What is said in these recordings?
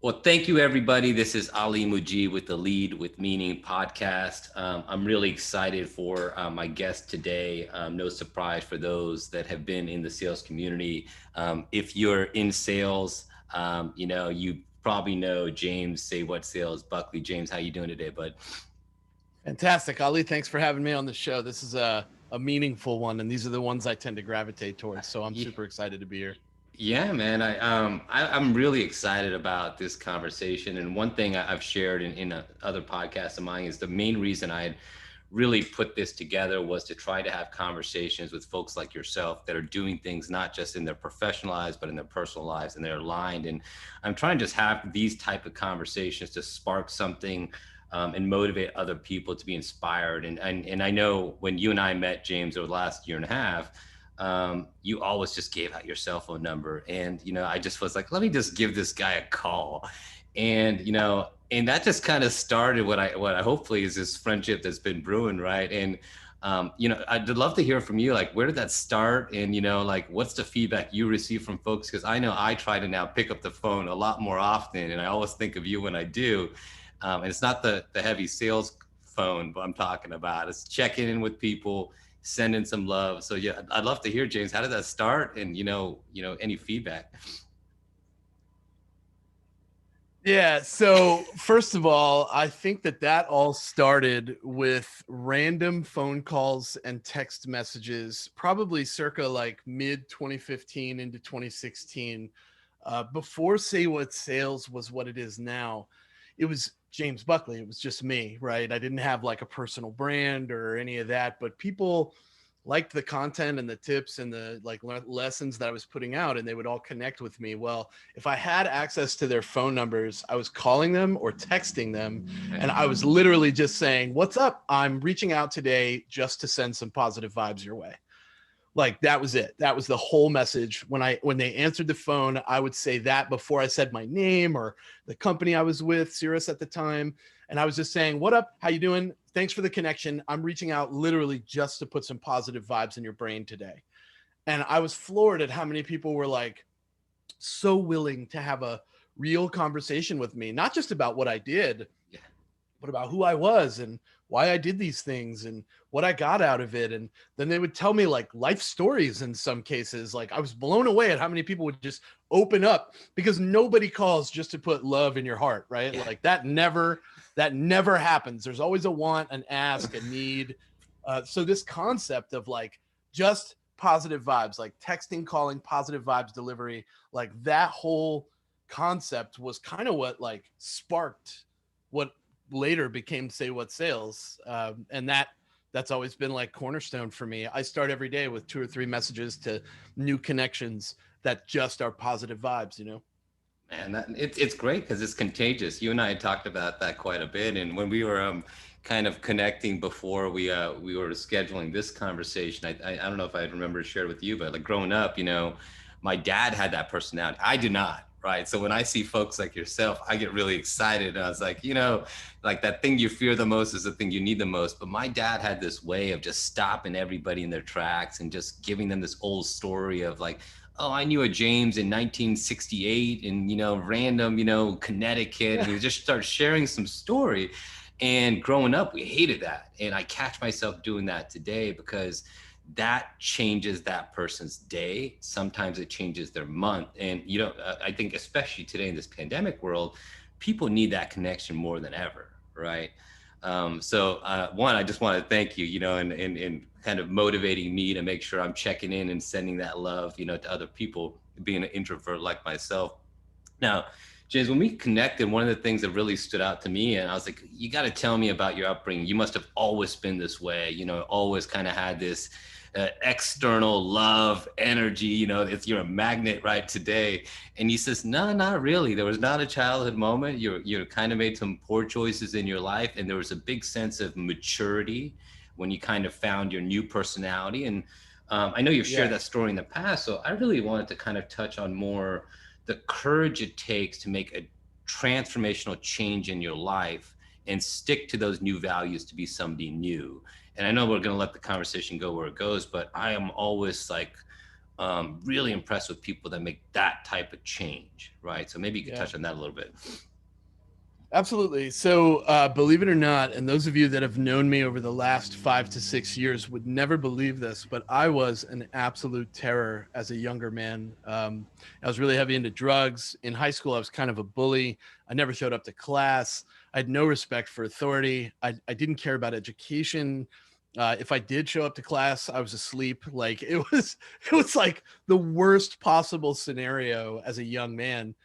Well, thank you, everybody. This is Ali Muji with the Lead with Meaning podcast. I'm really excited for my guest today. No surprise for those that have been in the sales community. If you're in sales, you probably know James. Say what sales, Buckley. James, how you doing today, bud? Fantastic, Ali. Thanks for having me on the show. This is a meaningful one, and these are the ones I tend to gravitate towards. So I'm Yeah. super excited to be here. Yeah, man. I'm really excited about this conversation. And one thing I've shared in other podcasts of mine is the main reason I had really put this together was to try to have conversations with folks like yourself that are doing things not just in their professional lives but in their personal lives, and they're aligned. And I'm trying to just have these type of conversations to spark something. And motivate other people to be inspired. And I know when you and I met, James, over the last year and a half, you always just gave out your cell phone number. And, I just was like, let me just give this guy a call. And that just kind of started what I hopefully is this friendship that's been brewing. Right. And, I'd love to hear from you. Like, where did that start? And, like, what's the feedback you receive from folks? Because I know I try to now pick up the phone a lot more often. And I always think of you when I do. And it's not the heavy sales phone I'm talking about. It's checking in with people, sending some love. So yeah, I'd love to hear, James, how did that start? And any feedback? Yeah. So first of all, I think that all started with random phone calls and text messages, probably circa like mid 2015 into 2016, before Say What Sales was what it is now. It was James Buckley. It was just me, right? I didn't have like a personal brand or any of that, but people liked the content and the tips and the like lessons that I was putting out, and they would all connect with me. Well, if I had access to their phone numbers, I was calling them or texting them, and I was literally just saying, "What's up? I'm reaching out today just to send some positive vibes your way." Like that was it. That was the whole message. When they answered the phone, I would say that before I said my name or the company I was with, Cirrus at the time. And I was just saying, "What up? How you doing? Thanks for the connection. I'm reaching out literally just to put some positive vibes in your brain today." And I was floored at how many people were like so willing to have a real conversation with me, not just about what I did, Yeah. but about who I was and why I did these things and what I got out of it. And then they would tell me like life stories in some cases. Like I was blown away at how many people would just open up, because nobody calls just to put love in your heart, right? Yeah. Like that never happens. There's always a want, an ask, a need. So this concept of like just positive vibes, like texting, calling, positive vibes delivery, like that whole concept was kind of what like sparked what later became Say What Sales. And that's always been like cornerstone for me. I start every day with 2 or 3 messages to new connections that just are positive vibes. Man, it's great because it's contagious. You and I had talked about that quite a bit, and when we were kind of connecting before we were scheduling this conversation, I don't know if I remember to share with you, but like growing up, my dad had that personality. I do not, right? So when I see folks like yourself, I get really excited. And I was like, like that thing you fear the most is the thing you need the most. But my dad had this way of just stopping everybody in their tracks and just giving them this old story of like, oh, I knew a James in 1968 in, random, Connecticut. And he would just start sharing some story. And growing up, we hated that. And I catch myself doing that today because that changes that person's day. Sometimes it changes their month. And, I think especially today in this pandemic world, people need that connection more than ever, right? One, I just want to thank you, and kind of motivating me to make sure I'm checking in and sending that love, to other people, being an introvert like myself. Now, James, when we connected, one of the things that really stood out to me, and I was like, you got to tell me about your upbringing. You must have always been this way, always kind of had this external love, energy, you're a magnet right today. And he says, no, not really. There was not a childhood moment. You kind of made some poor choices in your life. And there was a big sense of maturity when you kind of found your new personality. And I know you've shared that story in the past. So I really wanted to kind of touch on more the courage it takes to make a transformational change in your life and stick to those new values to be somebody new. And I know we're going to let the conversation go where it goes, but I am always like really impressed with people that make that type of change, right? So maybe you could Yeah. touch on that a little bit. Absolutely. So, believe it or not, and those of you that have known me over the last 5 to 6 years would never believe this, but I was an absolute terror as a younger man. I was really heavy into drugs. In high school, I was kind of a bully. I never showed up to class. I had no respect for authority. I didn't care about education. If I did show up to class, I was asleep. Like it was like the worst possible scenario as a young man.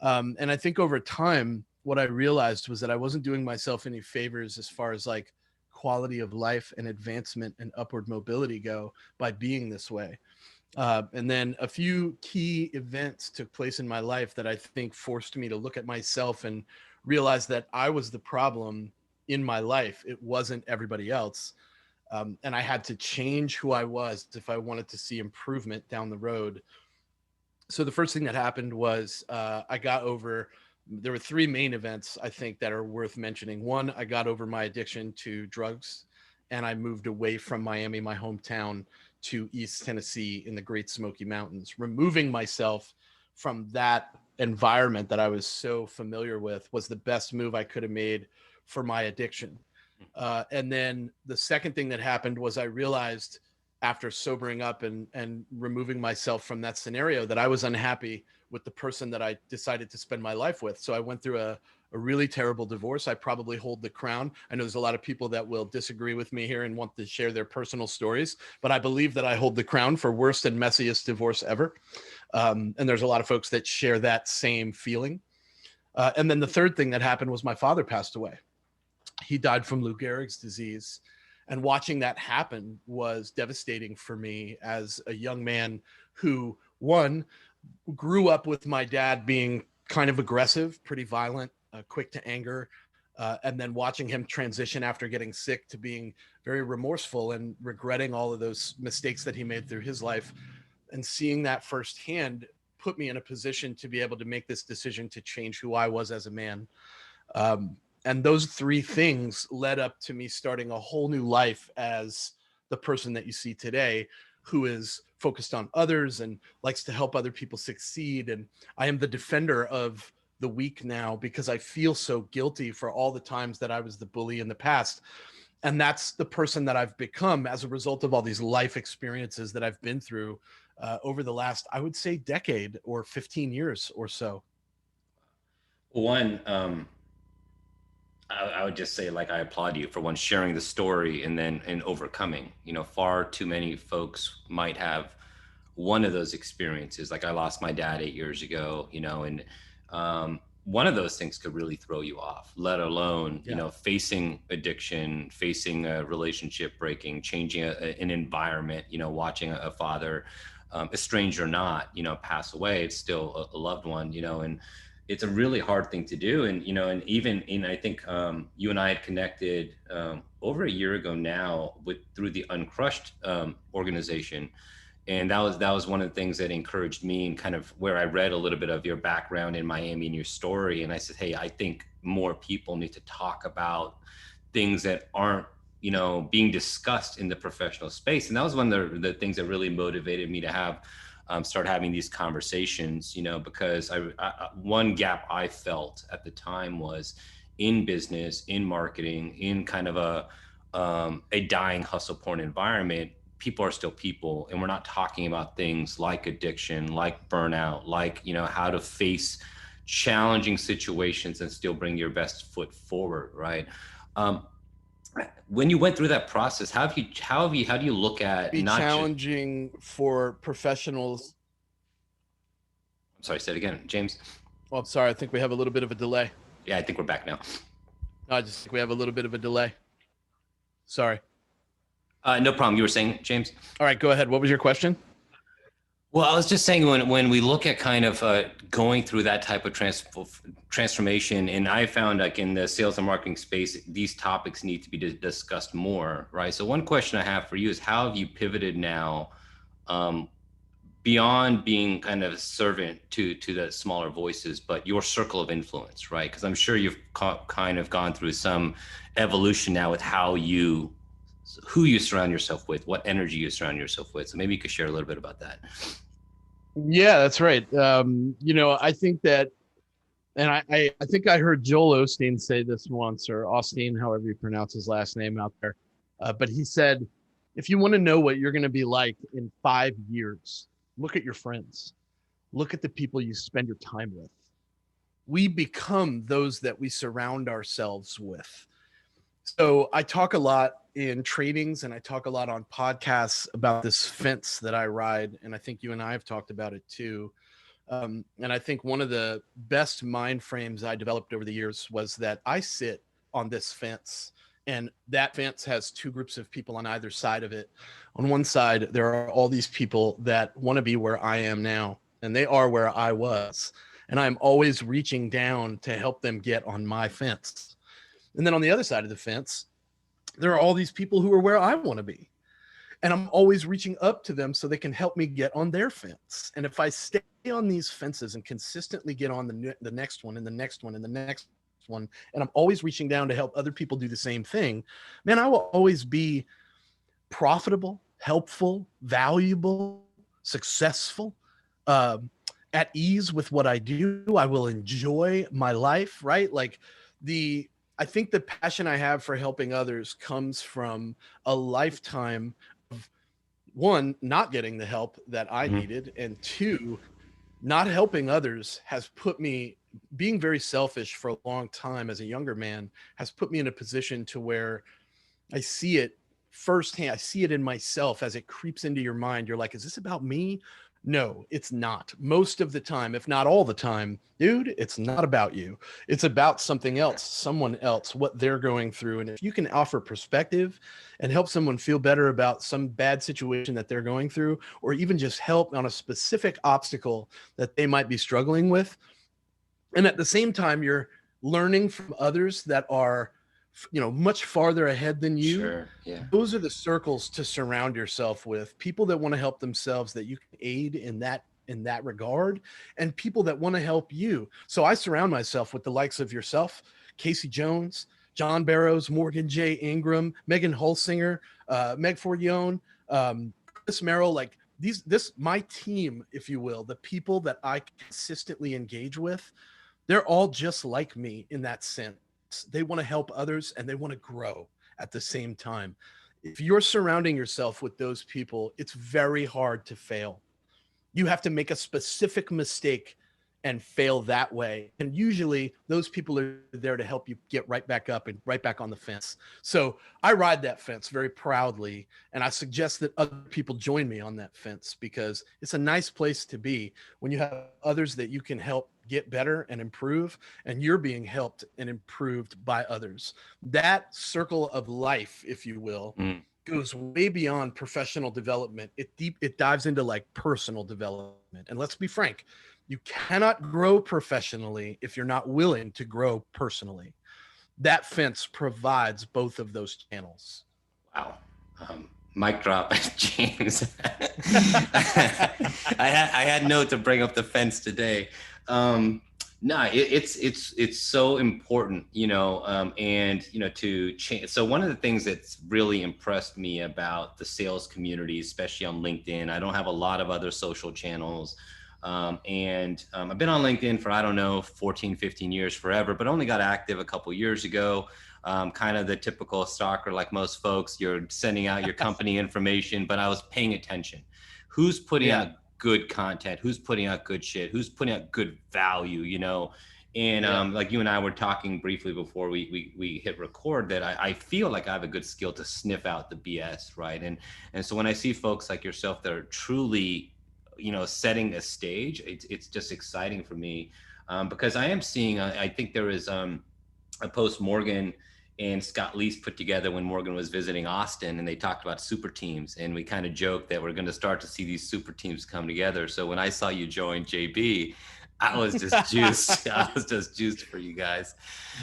And I think over time, what I realized was that I wasn't doing myself any favors as far as like quality of life and advancement and upward mobility go by being this way. And then a few key events took place in my life that I think forced me to look at myself and realize that I was the problem in my life. It wasn't everybody else. And I had to change who I was if I wanted to see improvement down the road. So the first thing that happened was I got over. There were three main events I think that are worth mentioning. One, I got over my addiction to drugs, and I moved away from Miami, my hometown, to East Tennessee in the Great Smoky Mountains. Removing myself from that environment that I was so familiar with was the best move I could have made for my addiction. And then the second thing that happened was I realized after sobering up and removing myself from that scenario that I was unhappy with the person that I decided to spend my life with. So I went through a really terrible divorce. I probably hold the crown. I know there's a lot of people that will disagree with me here and want to share their personal stories, but I believe that I hold the crown for worst and messiest divorce ever. And there's a lot of folks that share that same feeling. And then the third thing that happened was my father passed away. He died from Lou Gehrig's disease. And watching that happen was devastating for me as a young man who, one, grew up with my dad being kind of aggressive, pretty violent, quick to anger. And then watching him transition after getting sick to being very remorseful and regretting all of those mistakes that he made through his life. And seeing that firsthand put me in a position to be able to make this decision to change who I was as a man. And those three things led up to me starting a whole new life as the person that you see today, who is focused on others and likes to help other people succeed. And I am the defender of the weak now because I feel so guilty for all the times that I was the bully in the past. And that's the person that I've become as a result of all these life experiences that I've been through over the last, I would say, decade or 15 years or so. One, I would just say, like, I applaud you for one sharing the story and then and overcoming. Far too many folks might have one of those experiences. Like I lost my dad 8 years ago, and one of those things could really throw you off. Let alone, Yeah. facing addiction, facing a relationship breaking, changing an environment. Watching a father, a stranger or not, pass away. It's still a loved one, and it's a really hard thing to do. And even in, I think you and I had connected over a year ago now with through the Uncrushed organization. And that was one of the things that encouraged me, and kind of where I read a little bit of your background in Miami and your story. And I said, hey, I think more people need to talk about things that aren't being discussed in the professional space. And that was one of the things that really motivated me to have start having these conversations, because one gap I felt at the time was in business, in marketing, in kind of a dying hustle porn environment. People are still people, and we're not talking about things like addiction, like burnout, like how to face challenging situations and still bring your best foot forward, right? um, when you went through that process, how do you look at Be not just, challenging for professionals. I'm sorry, say it again, James. Well, I'm sorry. I think we have a little bit of a delay. Yeah, I think we're back now. I just think we have a little bit of a delay. Sorry. No problem. You were saying, James? All right, go ahead. What was your question? Well, I was just saying, when we look at kind of going through that type of transformation, and I found, like, in the sales and marketing space, these topics need to be discussed more, right? So one question I have for you is, how have you pivoted now, um, beyond being kind of a servant to the smaller voices, but your circle of influence, right? Because I'm sure you've kind of gone through some evolution now with how you who you surround yourself with, what energy you surround yourself with. So maybe you could share a little bit about that. Yeah, that's right. I think that, and I think I heard Joel Osteen say this once, or Austin, however you pronounce his last name out there. But he said, if you want to know what you're going to be like in 5 years, look at your friends, look at the people you spend your time with. We become those that we surround ourselves with. So I talk a lot in trainings and I talk a lot on podcasts about this fence that I ride. And I think you and I have talked about it too. And I think one of the best mind frames I developed over the years was that I sit on this fence, and that fence has two groups of people on either side of it. On one side, there are all these people that want to be where I am now, and they are where I was. And I'm always reaching down to help them get on my fence. And then on the other side of the fence, there are all these people who are where I want to be. And I'm always reaching up to them so they can help me get on their fence. And if I stay on these fences and consistently get on the next one and the next one and the next one, and I'm always reaching down to help other people do the same thing, man, I will always be profitable, helpful, valuable, successful, at ease with what I do. I will enjoy my life, right? I think the passion I have for helping others comes from a lifetime of, one, not getting the help that I Mm-hmm. needed, and two, not helping others has put me, being very selfish for a long time as a younger man has put me in a position to where I see it firsthand. I see it in myself as it creeps into your mind. You're like, is this about me? No, it's not. Most of the time, if not all the time, dude, it's not about you. It's about something else, someone else, what they're going through. And if you can offer perspective and help someone feel better about some bad situation that they're going through, or even just help on a specific obstacle that they might be struggling with, and at the same time, you're learning from others that are, much farther ahead than you. Sure. Yeah. Those are the circles to surround yourself with, people that want to help themselves that you can aid in that regard, and people that want to help you. So I surround myself with the likes of yourself, Casey Jones, John Barrows, Morgan J. Ingram, Megan Holsinger, Meg Forgione, Chris Merrill, like my team, if you will, the people that I consistently engage with, they're all just like me in that sense. They want to help others and they want to grow at the same time. If you're surrounding yourself with those people, it's very hard to fail. You have to make a specific mistake and fail that way. And usually those people are there to help you get right back up and right back on the fence. So I ride that fence very proudly. And I suggest that other people join me on that fence, because it's a nice place to be when you have others that you can help get better and improve, and you're being helped and improved by others. That circle of life, if you will, Mm. goes way beyond professional development. It dives into like personal development. And let's be frank, you cannot grow professionally if you're not willing to grow personally. That fence provides both of those channels. Wow. Mic drop, James. I had no to bring up the fence today. No, it's so important, and to change. So one of the things that's really impressed me about the sales community, especially on LinkedIn, I don't have a lot of other social channels. And I've been on LinkedIn for, I don't know, 14, 15 years, forever, but only got active a couple years ago. Kind of the typical stalker, like most folks, you're sending out your company information, but I was paying attention. Who's putting out good content? Who's putting out good shit? Who's putting out good value, And like you and I were talking briefly before we hit record, that I feel like I have a good skill to sniff out the BS, right? And so when I see folks like yourself that are truly, setting a stage, it's just exciting for me, because I am seeing, I think there is a post Morgan and Scott Leese put together when Morgan was visiting Austin, and they talked about super teams, and we kind of joked that we're going to start to see these super teams come together. So when I saw you join JB, I was just juiced. I was just juiced for you guys.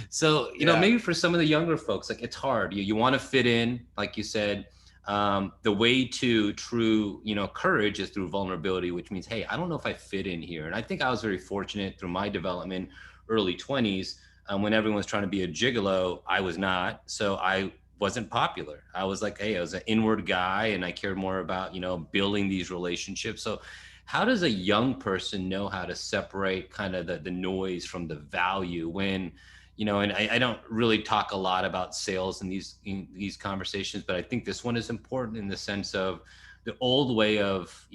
So, maybe for some of the younger folks, like, it's hard. You want to fit in, like you said. The way to true, courage is through vulnerability, which means, hey, I don't know if I fit in here. And I think I was very fortunate through my development, early 20s, when everyone's trying to be a gigolo, I was not. So I wasn't popular. I was like, hey, I was an inward guy and I cared more about, building these relationships. So how does a young person know how to separate kind of the noise from the value when, and I don't really talk a lot about sales in these conversations, but I think this one is important in the sense of the old way of,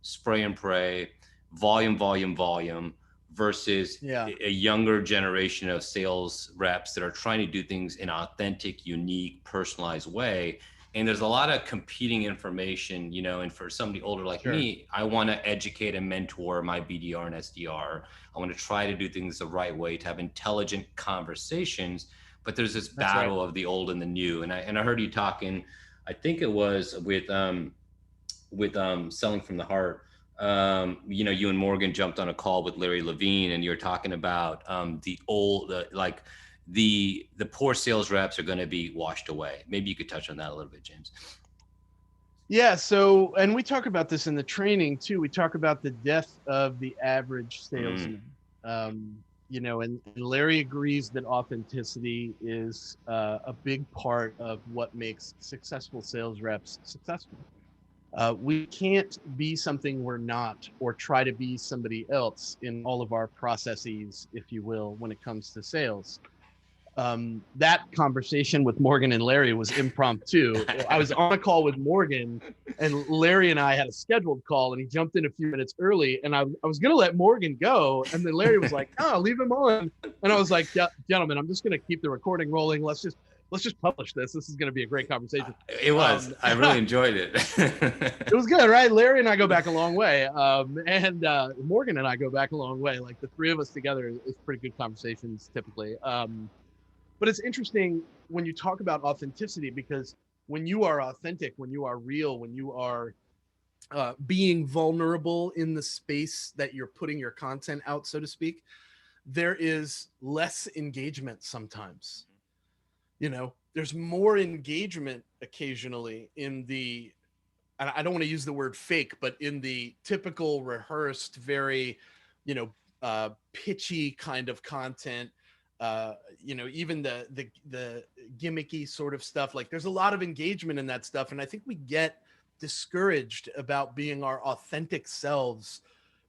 spray and pray, volume, volume, volume, versus Yeah, a younger generation of sales reps that are trying to do things in an authentic, unique, personalized way. And there's a lot of competing information, and for somebody older like sure. me, I want to educate and mentor my BDR and SDR. I want to try to do things the right way, to have intelligent conversations. But there's this That's right. battle of the old and the new. And I heard you talking, I think it was with selling from the heart. You and Morgan jumped on a call with Larry Levine, and you're talking about the poor sales reps are going to be washed away. Maybe you could touch on that a little bit, James. Yeah. So, and we talk about this in the training too. We talk about the death of the average Mm, salesman. And Larry agrees that authenticity is a big part of what makes successful sales reps successful. We can't be something we're not, or try to be somebody else in all of our processes, if you will, when it comes to sales. That conversation with Morgan and Larry was impromptu. I was on a call with Morgan, and Larry and I had a scheduled call, and he jumped in a few minutes early. And I was going to let Morgan go. And then Larry was like, "Oh, leave him on." And I was like, "Yeah, gentlemen, I'm just going to keep the recording rolling. Let's just publish this. This is going to be a great conversation." it was. I really enjoyed it. It was good, right? Larry and I go back a long way, and Morgan and I go back a long way. Like the three of us together is pretty good conversations typically. But it's interesting when you talk about authenticity, because when you are authentic, when you are real, when you are being vulnerable in the space that you're putting your content out, so to speak, there is less engagement sometimes. There's more engagement occasionally in the, and I don't want to use the word fake, but in the typical rehearsed, very, pitchy kind of content. Even the gimmicky sort of stuff. Like there's a lot of engagement in that stuff, and I think we get discouraged about being our authentic selves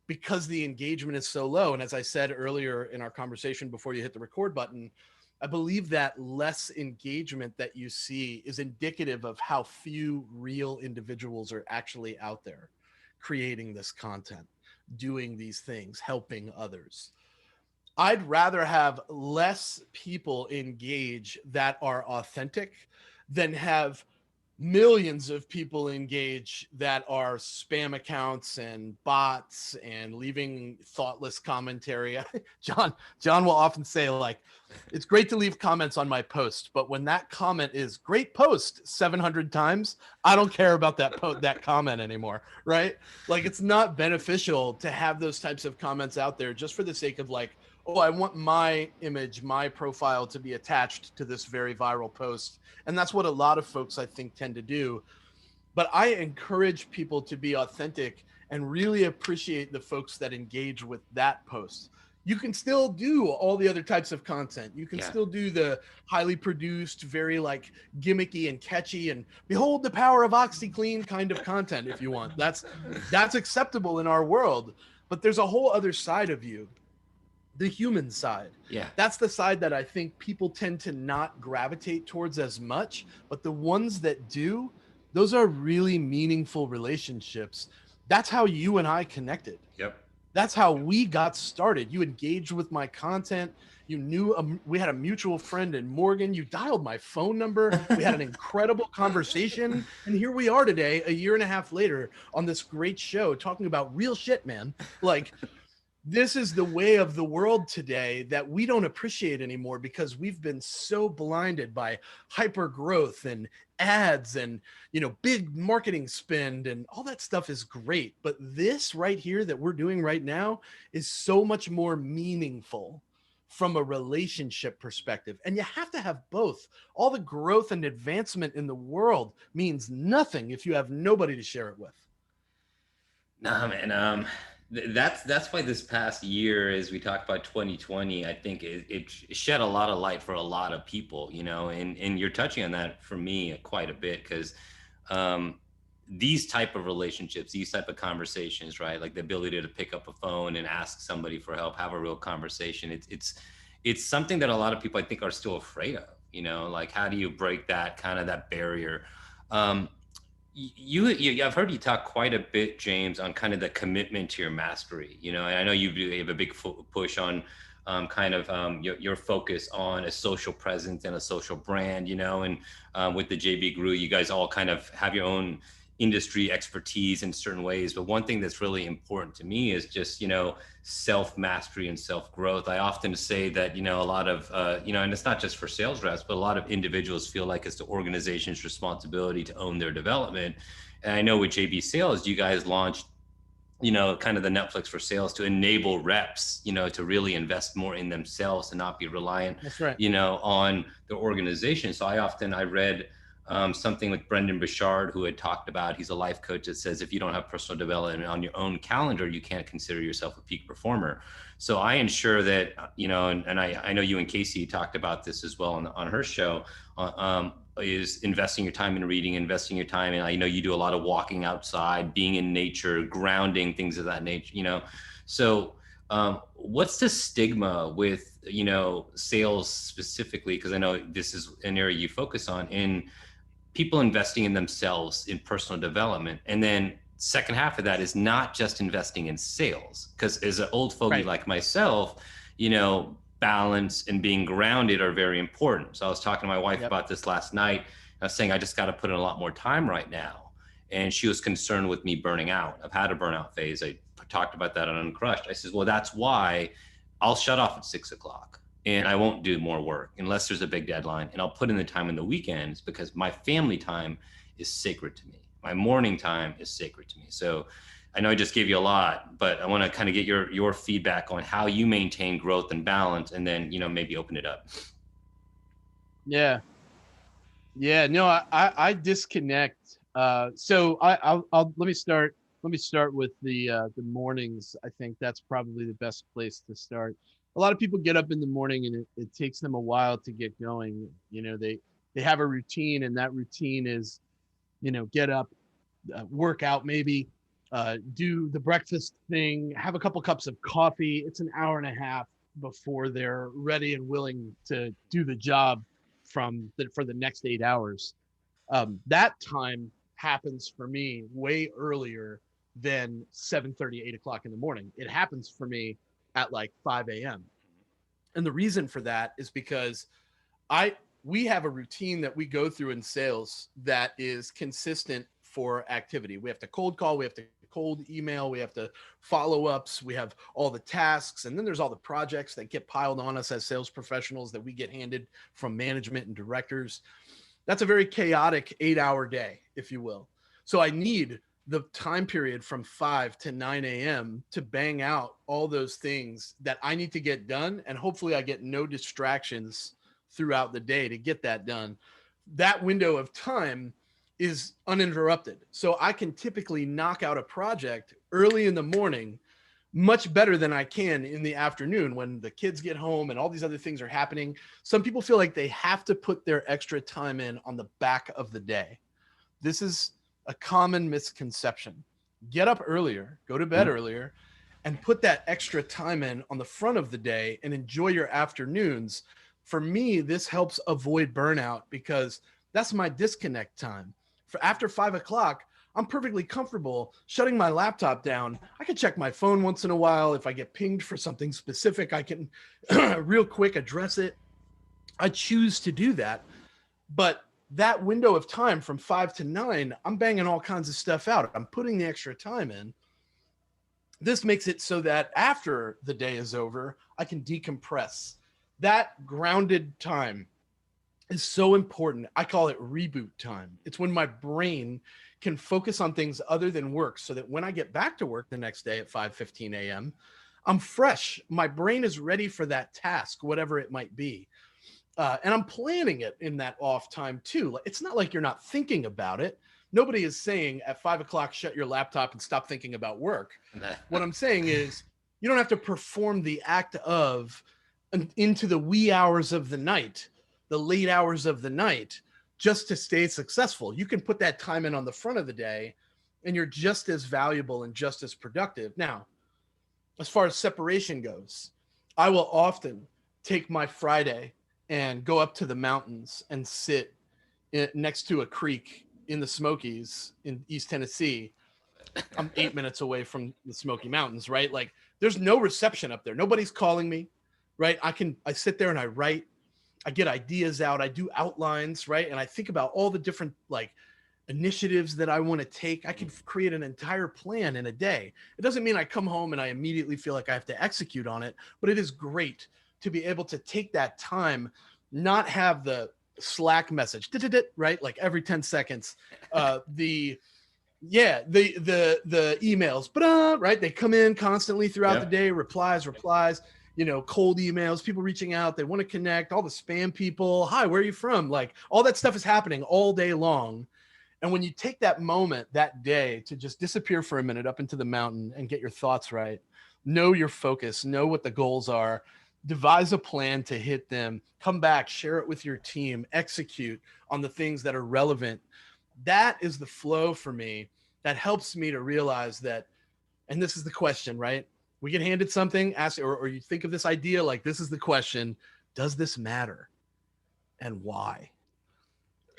because the engagement is so low. And as I said earlier in our conversation before you hit the record button, I believe that less engagement that you see is indicative of how few real individuals are actually out there creating this content, doing these things, helping others. I'd rather have less people engage that are authentic than have millions of people engage that are spam accounts and bots and leaving thoughtless commentary. John will often say, like, it's great to leave comments on my post, but when that comment is great post 700 times, I don't care about that comment anymore, right? Like, it's not beneficial to have those types of comments out there just for the sake of, like, oh, I want my image, my profile to be attached to this very viral post. And that's what a lot of folks, I think, tend to do. But I encourage people to be authentic and really appreciate the folks that engage with that post. You can still do all the other types of content. You can Yeah. still do the highly produced, very like gimmicky and catchy and behold the power of OxyClean kind of content if you want. That's acceptable in our world. But there's a whole other side of you, the human side. Yeah. That's the side that I think people tend to not gravitate towards as much, but the ones that do, those are really meaningful relationships. That's how you and I connected. Yep. That's how we got started. You engaged with my content. You knew we had a mutual friend in Morgan. You dialed my phone number. We had an incredible conversation. And here we are today, a year and a half later, on this great show talking about real shit, man. Like, this is the way of the world today that we don't appreciate anymore because we've been so blinded by hyper growth and ads and big marketing spend, and all that stuff is great, but this right here that we're doing right now is so much more meaningful from a relationship perspective. And you have to have both. All the growth and advancement in the world means nothing if you have nobody to share it with. Nah, man. That's why this past year, as we talk about 2020, I think it shed a lot of light for a lot of people, you know, and you're touching on that for me quite a bit because um, these type of relationships, these type of conversations, right? Like the ability to pick up a phone and ask somebody for help, have a real conversation. It's something that a lot of people I think are still afraid of, you know, like how do you break that kind of that barrier? Um, I've heard you talk quite a bit, James, on kind of the commitment to your mastery. You know, and I know you have a big push on kind of your focus on a social presence and a social brand. You know, and with the JB Gru, you guys all kind of have your own industry expertise in certain ways. But one thing that's really important to me is just, you know, self mastery and self growth. I often say that, you know, a lot of, you know, and it's not just for sales reps, but a lot of individuals feel like it's the organization's responsibility to own their development. And I know with JB Sales, you guys launched, you know, kind of the Netflix for sales to enable reps, you know, to really invest more in themselves and not be reliant, That's right. you know, on the organization. So I read something with Brendan Bouchard, who had talked about, he's a life coach that says, if you don't have personal development on your own calendar, you can't consider yourself a peak performer. So I ensure that, you know, and I know you and Casey talked about this as well on her show, is investing your time in reading, investing your time in, I know you do a lot of walking outside, being in nature, grounding, things of that nature, you know. So what's the stigma with, you know, sales specifically? Because I know this is an area you focus on, in people investing in themselves in personal development. And then second half of that is not just investing in sales, because as an old fogey Right. like myself, you know, balance and being grounded are very important. So I was talking to my wife Yep. about this last night. I was saying I just got to put in a lot more time right now, and she was concerned with me burning out. I've had a burnout phase. I talked about that on Uncrushed. I said, well, that's why I'll shut off at 6 o'clock and I won't do more work unless there's a big deadline. And I'll put in the time in the weekends because my family time is sacred to me. My morning time is sacred to me. So I know I just gave you a lot, but I want to kind of get your feedback on how you maintain growth and balance, and then, you know, maybe open it up. Yeah. Yeah. No, I disconnect. So I'll let me start with the mornings. I think that's probably the best place to start. A lot of people get up in the morning and it takes them a while to get going. You know, they have a routine, and that routine is, you know, get up, work out maybe, do the breakfast thing, have a couple cups of coffee. It's an hour and a half before they're ready and willing to do the job for the next 8 hours. That time happens for me way earlier than 7:30, 8 o'clock in the morning. It happens for me at like 5 a.m. And the reason for that is because I we have a routine that we go through in sales that is consistent for activity. We have to cold call, we have to cold email, we have to follow ups, we have all the tasks, and then there's all the projects that get piled on us as sales professionals that we get handed from management and directors. That's a very chaotic 8 hour day, if you will. So I need the time period from 5 to 9 a.m. to bang out all those things that I need to get done. And hopefully I get no distractions throughout the day to get that done. That window of time is uninterrupted. So I can typically knock out a project early in the morning much better than I can in the afternoon when the kids get home and all these other things are happening. Some people feel like they have to put their extra time in on the back of the day. This is a common misconception. Get up earlier, go to bed Mhm. earlier, and put that extra time in on the front of the day and enjoy your afternoons. For me, this helps avoid burnout because that's my disconnect time. For after 5 o'clock, I'm perfectly comfortable shutting my laptop down. I can check my phone once in a while. If I get pinged for something specific, I can real quick address it. I choose to do that. But that window of time from 5 to 9, I'm banging all kinds of stuff out. I'm putting the extra time in. This makes it so that after the day is over, I can decompress. That grounded time is so important. I call it reboot time. It's when my brain can focus on things other than work so that when I get back to work the next day at 5:15 a.m., I'm fresh. My brain is ready for that task, whatever it might be. And I'm planning it in that off time too. It's not like you're not thinking about it. Nobody is saying at 5 o'clock, shut your laptop and stop thinking about work. What I'm saying is you don't have to perform the act of into the wee hours of the night, the late hours of the night, just to stay successful. You can put that time in on the front of the day and you're just as valuable and just as productive. Now, as far as separation goes, I will often take my Friday and go up to the mountains and sit next to a creek in the Smokies in East Tennessee. I'm 8 minutes away from the Smoky Mountains, right? Like there's no reception up there. Nobody's calling me, right? I sit there and I write, I get ideas out, I do outlines, right? And I think about all the different like initiatives that I want to take. I can create an entire plan in a day. It doesn't mean I come home and I immediately feel like I have to execute on it, but it is great to be able to take that time, not have the Slack message, right? Like every 10 seconds, the emails, right? They come in constantly throughout the day, replies, cold emails, people reaching out, they want to connect, all the spam people. Hi, where are you from? Like all that stuff is happening all day long. And when you take that moment that day to just disappear for a minute up into the mountain and get your thoughts right, know your focus, know what the goals are, devise a plan to hit them, come back, share it with your team, execute on the things that are relevant. That is the flow for me that helps me to realize that, and this is the question, right? We get handed something, ask, or you think of this idea, like this is the question, does this matter? And why?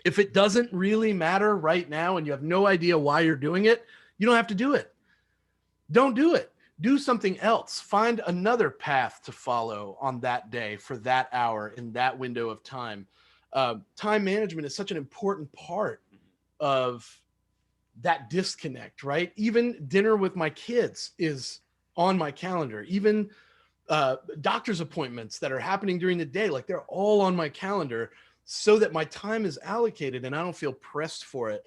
If it doesn't really matter right now and you have no idea why you're doing it, you don't have to do it. Don't do it. Do something else. Find another path to follow on that day for that hour in that window of time. Time management is such an important part of that disconnect, right? Even dinner with my kids is on my calendar. Even doctor's appointments that are happening during the day, like they're all on my calendar so that my time is allocated and I don't feel pressed for it.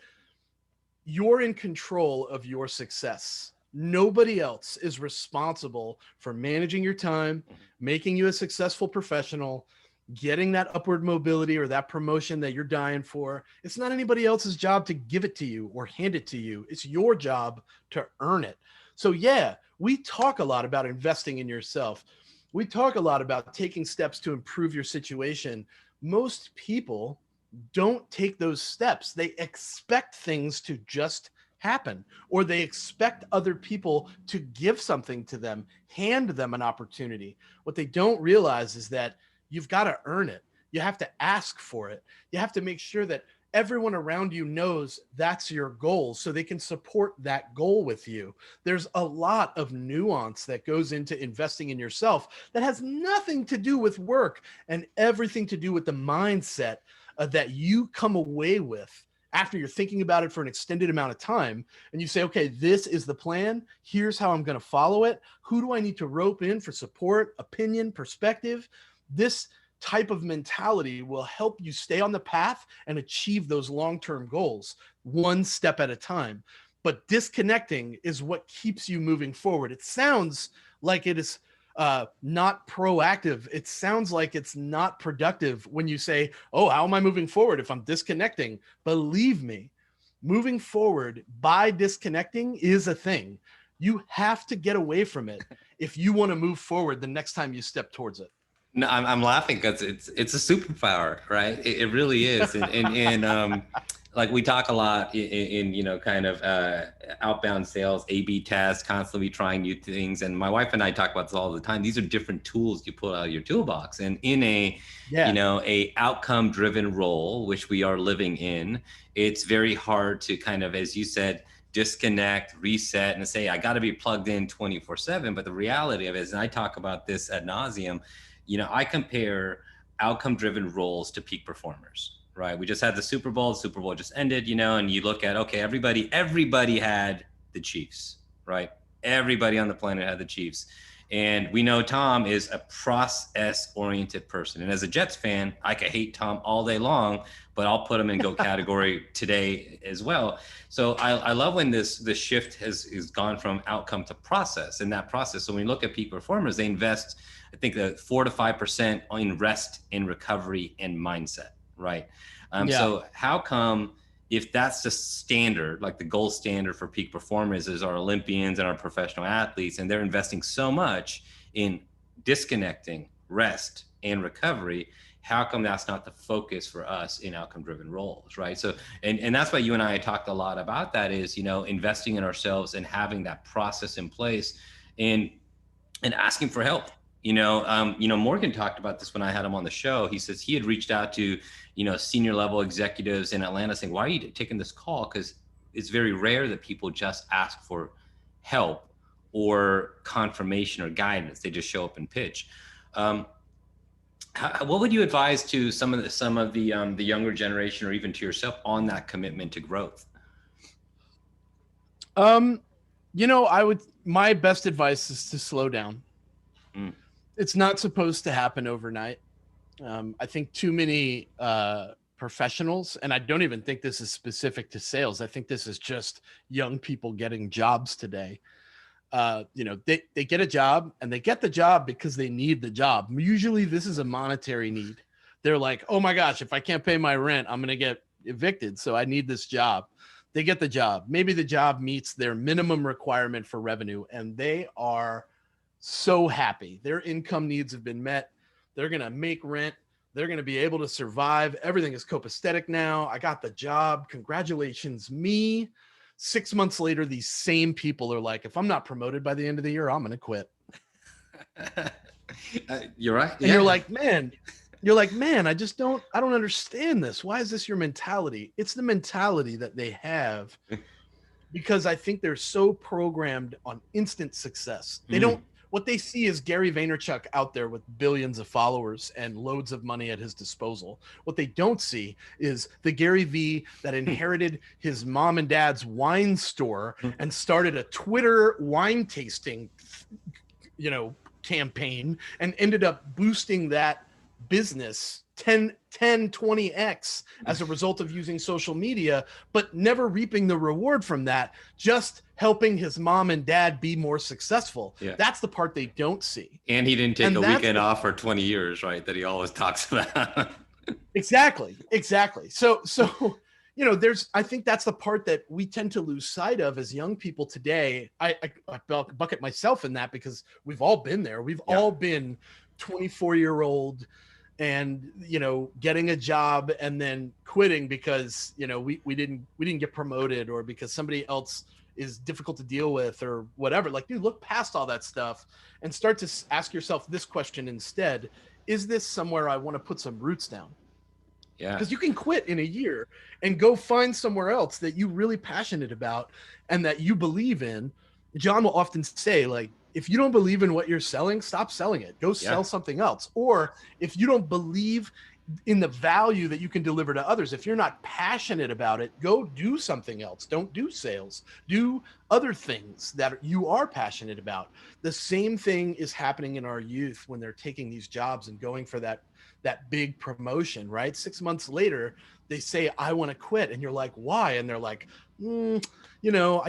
You're in control of your success. Nobody else is responsible for managing your time, making you a successful professional, getting that upward mobility or that promotion that you're dying for. It's not anybody else's job to give it to you or hand it to you. It's your job to earn it. So yeah, we talk a lot about investing in yourself. We talk a lot about taking steps to improve your situation. Most people don't take those steps. They expect things to just happen, or they expect other people to give something to them, hand them an opportunity. What they don't realize is that you've got to earn it. You have to ask for it. You have to make sure that everyone around you knows that's your goal so they can support that goal with you. There's a lot of nuance that goes into investing in yourself that has nothing to do with work and everything to do with the mindset that you come away with after you're thinking about it for an extended amount of time. And you say, okay, this is the plan. Here's how I'm going to follow it. Who do I need to rope in for support, opinion, perspective? This type of mentality will help you stay on the path and achieve those long-term goals one step at a time. But disconnecting is what keeps you moving forward. It sounds like it is not proactive. It sounds like it's not productive when you say, oh, how am I moving forward if I'm disconnecting? Believe me, moving forward by disconnecting is a thing. You have to get away from it if you want to move forward the next time you step towards it. No, I'm laughing because it's a superpower, right? It really is, and like we talk a lot in kind of outbound sales, A/B tests, constantly trying new things, and my wife and I talk about this all the time. These are different tools you pull out of your toolbox, and in a a outcome driven role, which we are living in, it's very hard to kind of, as you said, disconnect, reset, and say, I got to be plugged in 24/7. But the reality of it is, and I talk about this ad nauseum, I compare outcome driven roles to peak performers, right? We just had the Super Bowl. The Super Bowl just ended, and you look at, okay, everybody had the Chiefs, right? Everybody on the planet had the Chiefs. And we know Tom is a process oriented person. And as a Jets fan, I could hate Tom all day long, but I'll put him in GOAT category today as well. So I love when this shift has gone from outcome to process, and that process. So when we look at peak performers, they invest, I think, 4 to 5% in rest, in recovery, and mindset, right? So how come if that's the standard, like the gold standard for peak performance is our Olympians and our professional athletes, and they're investing so much in disconnecting, rest, and recovery, how come that's not the focus for us in outcome driven roles, right? So, and that's why you and I talked a lot about that is, investing in ourselves and having that process in place, and asking for help. Morgan talked about this when I had him on the show. He says he had reached out to, senior level executives in Atlanta saying, why are you taking this call? Because it's very rare that people just ask for help or confirmation or guidance. They just show up and pitch. What would you advise to some of the younger generation, or even to yourself, on that commitment to growth? My best advice is to slow down. Mm. It's not supposed to happen overnight. I think too many professionals, and I don't even think this is specific to sales. I think this is just young people getting jobs today. They get a job, and they get the job because they need the job. Usually this is a monetary need. They're like, oh my gosh, if I can't pay my rent, I'm going to get evicted. So I need this job. They get the job. Maybe the job meets their minimum requirement for revenue, and they are so happy. Their income needs have been met. They're going to make rent. They're going to be able to survive. Everything is copacetic now. I got the job. Congratulations, me. 6 months later, these same people are like, if I'm not promoted by the end of the year, I'm going to quit. You're right. And you're like, man, I don't understand this. Why is this your mentality? It's the mentality that they have because I think they're so programmed on instant success. They don't, what they see is Gary Vaynerchuk out there with billions of followers and loads of money at his disposal. What they don't see is the Gary V that inherited his mom and dad's wine store and started a Twitter wine tasting, campaign, and ended up boosting that business 20x as a result of using social media, but never reaping the reward from that, just helping his mom and dad be more successful. Yeah. That's the part they don't see. And he didn't take a weekend off for 20 years, right? That he always talks about. Exactly. So, I think that's the part that we tend to lose sight of as young people today. I bucket myself in that because we've all been there. We've all been 24-year-old and, getting a job and then quitting because, we didn't get promoted, or because somebody else is difficult to deal with or whatever. Like, dude, look past all that stuff and start to ask yourself this question instead. Is this somewhere I want to put some roots down? Yeah. Because you can quit in a year and go find somewhere else that you're really passionate about and that you believe in. John will often say, like, if you don't believe in what you're selling, stop selling it. Go sell something else. Or if you don't believe in the value that you can deliver to others, if you're not passionate about it, go do something else. Don't do sales. Do other things that you are passionate about. The same thing is happening in our youth when they're taking these jobs and going for that big promotion, right? 6 months later, they say, I want to quit. And you're like, why? And they're like, I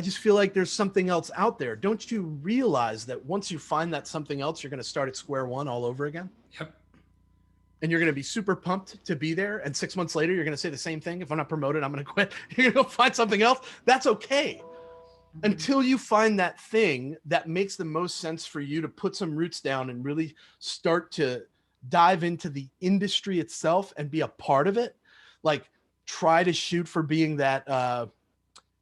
just feel like there's something else out there. Don't you realize that once you find that something else, you're going to start at square one all over again? Yep. And you're going to be super pumped to be there. And 6 months later, you're going to say the same thing. If I'm not promoted, I'm going to quit. You're going to go find something else. That's okay. Until you find that thing that makes the most sense for you to put some roots down and really start to dive into the industry itself and be a part of it. Like, try to shoot for being that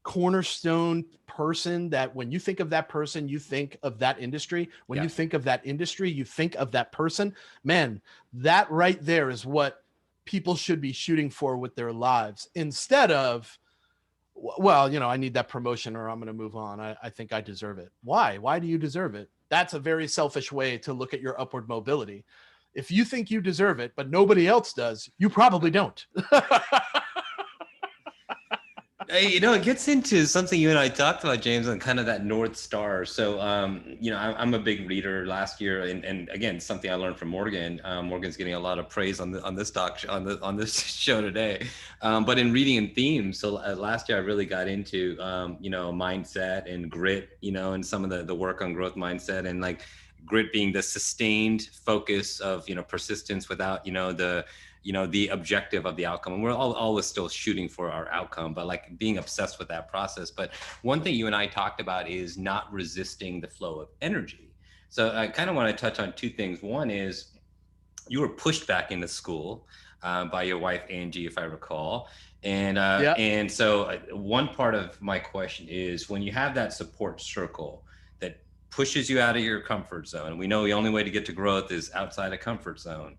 cornerstone person that when you think of that person, you think of that industry. When you think of that industry, you think of that person. Man, that right there is what people should be shooting for with their lives, instead of, well, I need that promotion or I'm going to move on. I think I deserve it. Why? Why do you deserve it? That's a very selfish way to look at your upward mobility. If you think you deserve it, but nobody else does, you probably don't. Hey, it gets into something you and I talked about, James, on kind of that North Star. So, I'm a big reader last year, and again, something I learned from Morgan. Morgan's getting a lot of praise on this this show today. But in reading and themes, so last year I really got into mindset and grit, and some of the work on growth mindset, and like grit being the sustained focus of persistence without the the objective of the outcome. And we're always still shooting for our outcome, but like being obsessed with that process. But one thing you and I talked about is not resisting the flow of energy. So I kind of want to touch on two things. One is you were pushed back into school by your wife Angie, if I recall. Yeah. And so one part of my question is, when you have that support circle that pushes you out of your comfort zone, and we know the only way to get to growth is outside a comfort zone,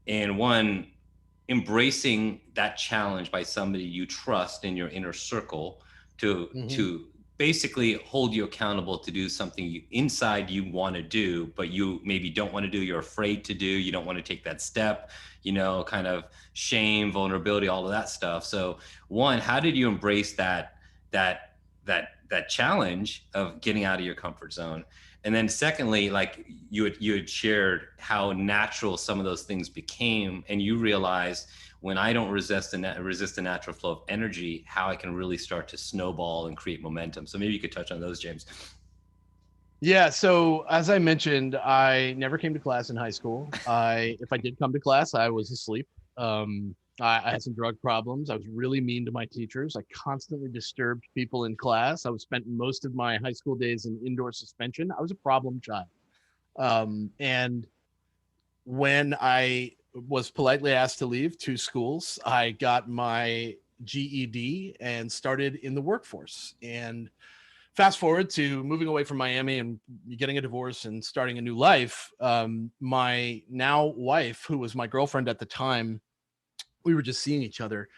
and one, embracing that challenge by somebody you trust in your inner circle to basically hold you accountable to do something inside you want to do, but you maybe don't want to do, you're afraid to do, you don't want to take that step, kind of shame, vulnerability, all of that stuff. So one, how did you embrace that challenge of getting out of your comfort zone? And then secondly, like you had shared how natural some of those things became, and you realized, when I don't resist the natural flow of energy, how I can really start to snowball and create momentum. So maybe you could touch on those, James. Yeah. So as I mentioned, I never came to class in high school. If I did come to class, I was asleep. I had some drug problems. I was really mean to my teachers. I constantly disturbed people in class. I was spent most of my high school days in indoor suspension. I was a problem child. And when I was politely asked to leave two schools, I got my GED and started in the workforce. And fast forward to moving away from Miami and getting a divorce and starting a new life. My now wife, who was my girlfriend at the time, we were just seeing each other.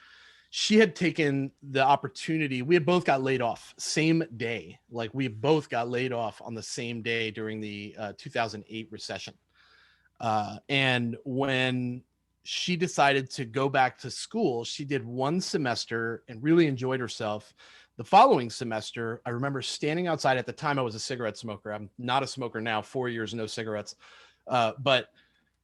She had taken the opportunity. We had both got laid off same day. Like, we both got laid off on the same day during the 2008 recession. And when she decided to go back to school, she did one semester and really enjoyed herself. The following semester, I remember standing outside. At the time, I was a cigarette smoker. I'm not a smoker now, 4 years, no cigarettes. But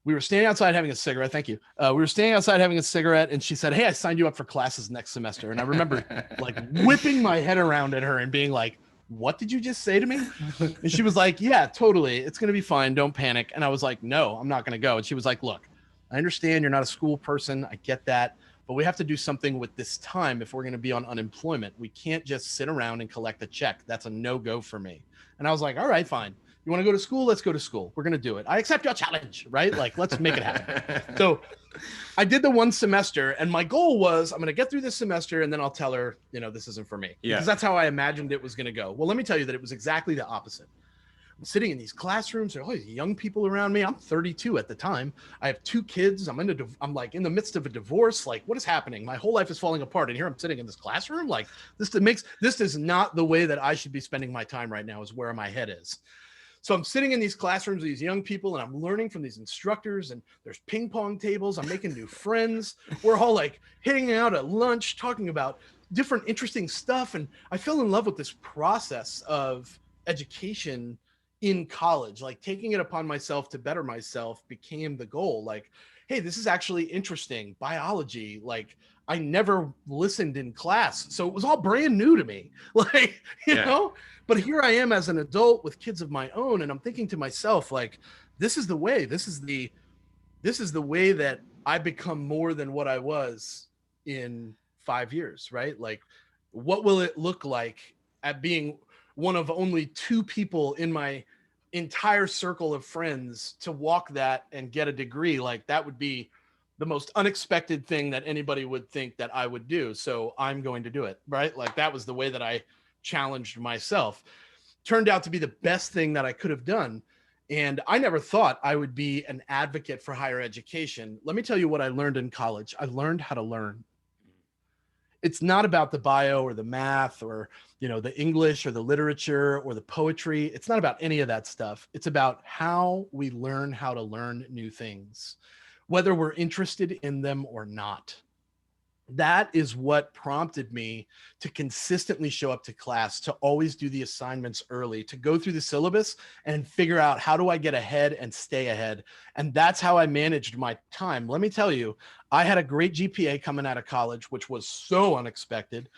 we were standing outside having a cigarette. Thank you. We were standing outside having a cigarette, and she said, "Hey, I signed you up for classes next semester." And I remember like whipping my head around at her and being like, "What did you just say to me?" And she was like, "Yeah, totally. It's going to be fine. Don't panic." And I was like, "No, I'm not going to go." And she was like, "Look, I understand you're not a school person. I get that. But we have to do something with this time if we're going to be on unemployment. We can't just sit around and collect a check. That's a no-go for me." And I was like, "All right, fine. You want to go to school? Let's go to school. We're going to do it. I accept your challenge, right? Like, let's make it happen." So I did the one semester, and my goal was, I'm going to get through this semester, and then I'll tell her, this isn't for me. Yeah. Because that's how I imagined it was going to go. Well, let me tell you that it was exactly the opposite. I'm sitting in these classrooms. There are all these young people around me. I'm 32 at the time. I have two kids. I'm like in the midst of a divorce. Like, what is happening? My whole life is falling apart. And here I'm sitting in this classroom. Like, this is not the way that I should be spending my time right now, is where my head is. So I'm sitting in these classrooms with these young people, and I'm learning from these instructors, and there's ping pong tables. I'm making new friends. We're all like hanging out at lunch, talking about different interesting stuff. And I fell in love with this process of education in college. Like, taking it upon myself to better myself became the goal. Like, hey, this is actually interesting. Biology, like, I never listened in class, so it was all brand new to me. Like, you know, but here I am as an adult with kids of my own, and I'm thinking to myself, like, this is the way that I become more than what I was in 5 years, right? Like, what will it look like at being one of only two people in my entire circle of friends to walk that and get a degree? Like, that would be the most unexpected thing that anybody would think that I would do. So I'm going to do it, right? Like, that was the way that I challenged myself. Turned out to be the best thing that I could have done. And I never thought I would be an advocate for higher education. Let me tell you what I learned in college. I learned how to learn. It's not about the bio or the math or, the English or the literature or the poetry. It's not about any of that stuff. It's about how we learn how to learn new things, whether we're interested in them or not. That is what prompted me to consistently show up to class, to always do the assignments early, to go through the syllabus and figure out, how do I get ahead and stay ahead? And that's how I managed my time. Let me tell you, I had a great GPA coming out of college, which was so unexpected.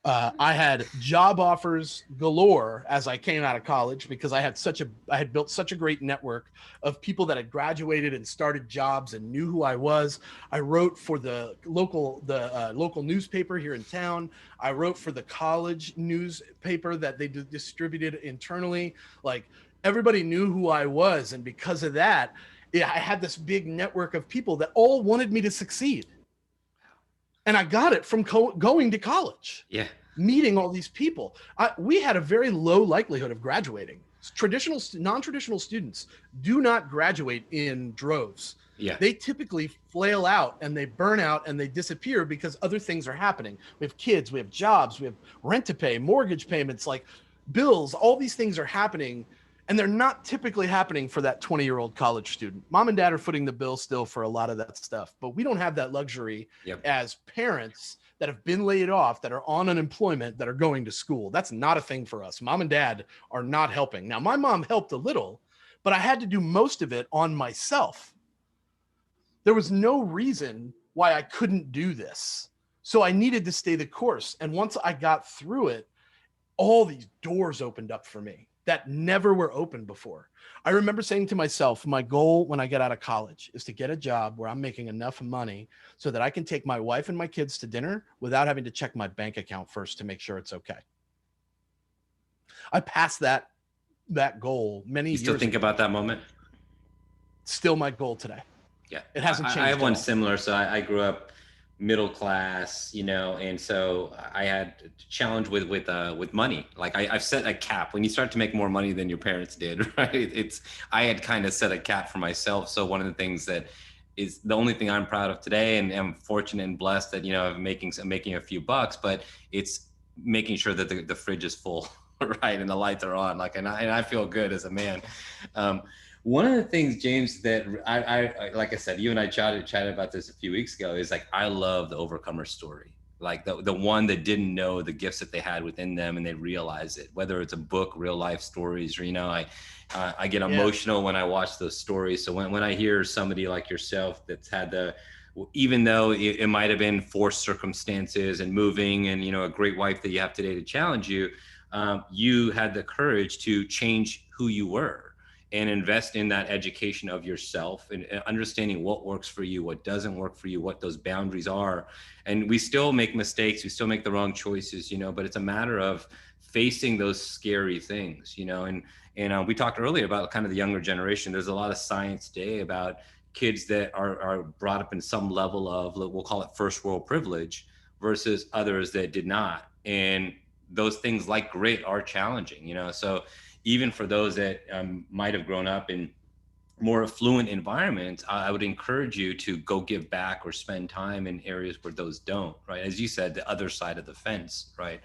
I had job offers galore as I came out of college because I had built such a great network of people that had graduated and started jobs and knew who I was. I wrote for the local newspaper here in town. I wrote for the college newspaper that they distributed internally. Like, everybody knew who I was, and because of that, yeah, I had this big network of people that all wanted me to succeed. And I got it from going to college, Yeah. meeting all these people. We had a very low likelihood of graduating. Non-traditional students do not graduate in droves. Yeah. They typically flail out and they burn out and they disappear because other things are happening. We have kids, we have jobs, we have rent to pay, mortgage payments, like bills. All these things are happening, and they're not typically happening for that 20-year-old college student. Mom and dad are footing the bill still for a lot of that stuff, but we don't have that luxury as parents that have been laid off, that are on unemployment, that are going to school. That's not a thing for us. Mom and dad are not helping. Now, my mom helped a little, but I had to do most of it on myself. There was no reason why I couldn't do this. So I needed to stay the course. And once I got through it, all these doors opened up for me that never were open before. I remember saying to myself, my goal when I get out of college is to get a job where I'm making enough money so that I can take my wife and my kids to dinner without having to check my bank account first to make sure it's okay. I passed that goal many years ago. You still think about that moment? Still my goal today. Yeah. It hasn't changed. I have one similar. So I grew up middle class, and so I had a challenge with money. Like I've set a cap. When you start to make more money than your parents did, right? I had kind of set a cap for myself. So one of the things that is the only thing I'm proud of today, and I'm fortunate and blessed that, I'm making a few bucks, but it's making sure that the fridge is full, right? And the lights are on, and I feel good as a man. One of the things, James, that I like I said, you and I chatted about this a few weeks ago, is like, I love the overcomer story. Like the one that didn't know the gifts that they had within them and they realize it, whether it's a book, real life stories, or, I get emotional when I watch those stories. So when I hear somebody like yourself that's had even though it might have been forced circumstances and moving and, a great wife that you have today to challenge you, you had the courage to change who you were and invest in that education of yourself and understanding what works for you, what doesn't work for you, what those boundaries are. And we still make mistakes, we still make the wrong choices, but it's a matter of facing those scary things, and we talked earlier about kind of the younger generation. There's a lot of science today about kids that are brought up in some level of, we'll call it first world privilege, versus others that did not. And those things like grit are challenging, so even for those that might have grown up in more affluent environments, I would encourage you to go give back or spend time in areas where those don't, right? As you said, the other side of the fence, right?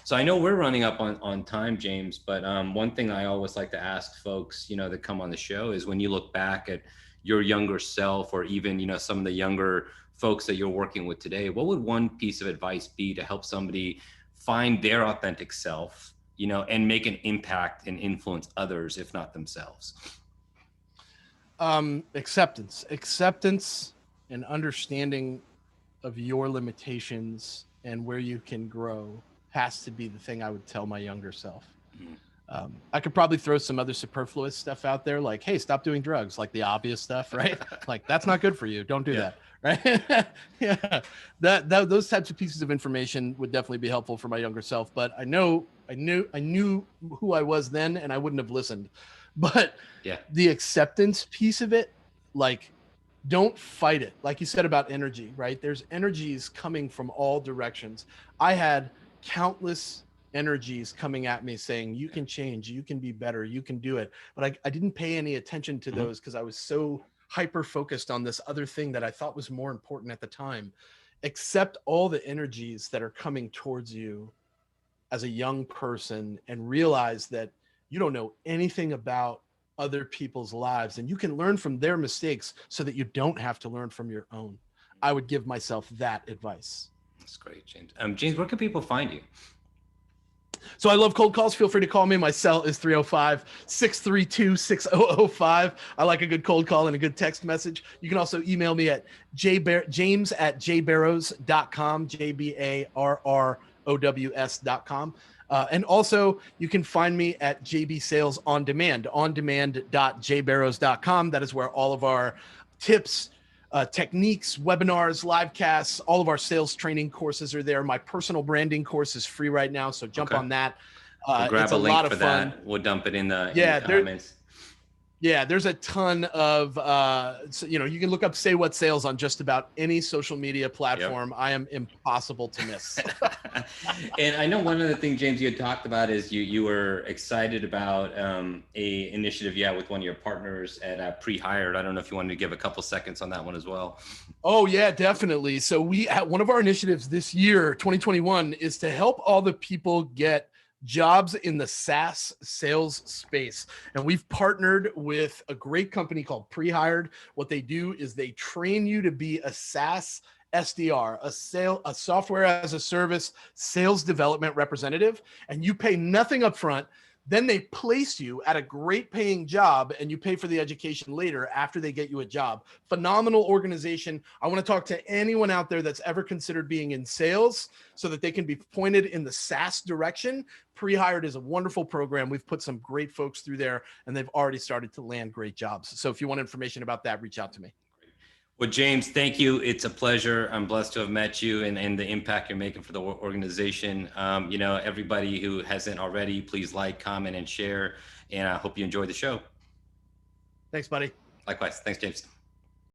So I know we're running up on time, James, but one thing I always like to ask folks, that come on the show is, when you look back at your younger self, or even, some of the younger folks that you're working with today, what would one piece of advice be to help somebody find their authentic self, and make an impact and influence others, if not themselves? Acceptance and understanding of your limitations and where you can grow has to be the thing I would tell my younger self. I could probably throw some other superfluous stuff out there, like, hey, stop doing drugs, like the obvious stuff, right? Like, that's not good for you. Don't do that. Right. Yeah. Those types of pieces of information would definitely be helpful for my younger self. But I knew who I was then, and I wouldn't have listened. But the acceptance piece of it, like, don't fight it. Like you said about energy, right? There's energies coming from all directions. I had countless energies coming at me saying, you can change, you can be better, you can do it. But I didn't pay any attention to those because I was so hyper focused on this other thing that I thought was more important at the time. Accept all the energies that are coming towards you as a young person, and realize that you don't know anything about other people's lives, and you can learn from their mistakes so that you don't have to learn from your own. I would give myself that advice. That's great, James. James, where can people find you? So I love cold calls. Feel free to call me. My cell is 305-632-6005. I like a good cold call and a good text message. You can also email me at james@jbarrows.com, ows.com. And also, you can find me at JB Sales On Demand, ondemand.jbarrows.com. That is where all of our tips, techniques, webinars, live casts, all of our sales training courses are there. My personal branding course is free right now, so jump Okay. on that. We'll It's grab a a link lot of for fun. that. We'll dump it in the Yeah, comments. there's a ton of so, you can look up Say What Sales on just about any social media Yep. platform. I am impossible to miss. And I know one of the things, James, you had talked about is you were excited about a initiative you had with one of your partners at Pre-Hired. I don't know if you wanted to give a couple seconds on that one as well. Oh yeah, definitely. So we one of our initiatives this year, 2021, is to help all the people get jobs in the SaaS sales space. And we've partnered with a great company called Pre-Hired. What they do is they train you to be a SaaS SDR, a software as a service sales development representative, and you pay nothing up front. Then they place you at a great paying job and you pay for the education later after they get you a job. Phenomenal organization. I want to talk to anyone out there that's ever considered being in sales so that they can be pointed in the SaaS direction. Pre-Hired is a wonderful program. We've put some great folks through there and they've already started to land great jobs. So if you want information about that, reach out to me. Well, James, thank you. It's a pleasure. I'm blessed to have met you and the impact you're making for the organization. Everybody who hasn't already, please like, comment, and share. And I hope you enjoy the show. Thanks, buddy. Likewise. Thanks, James.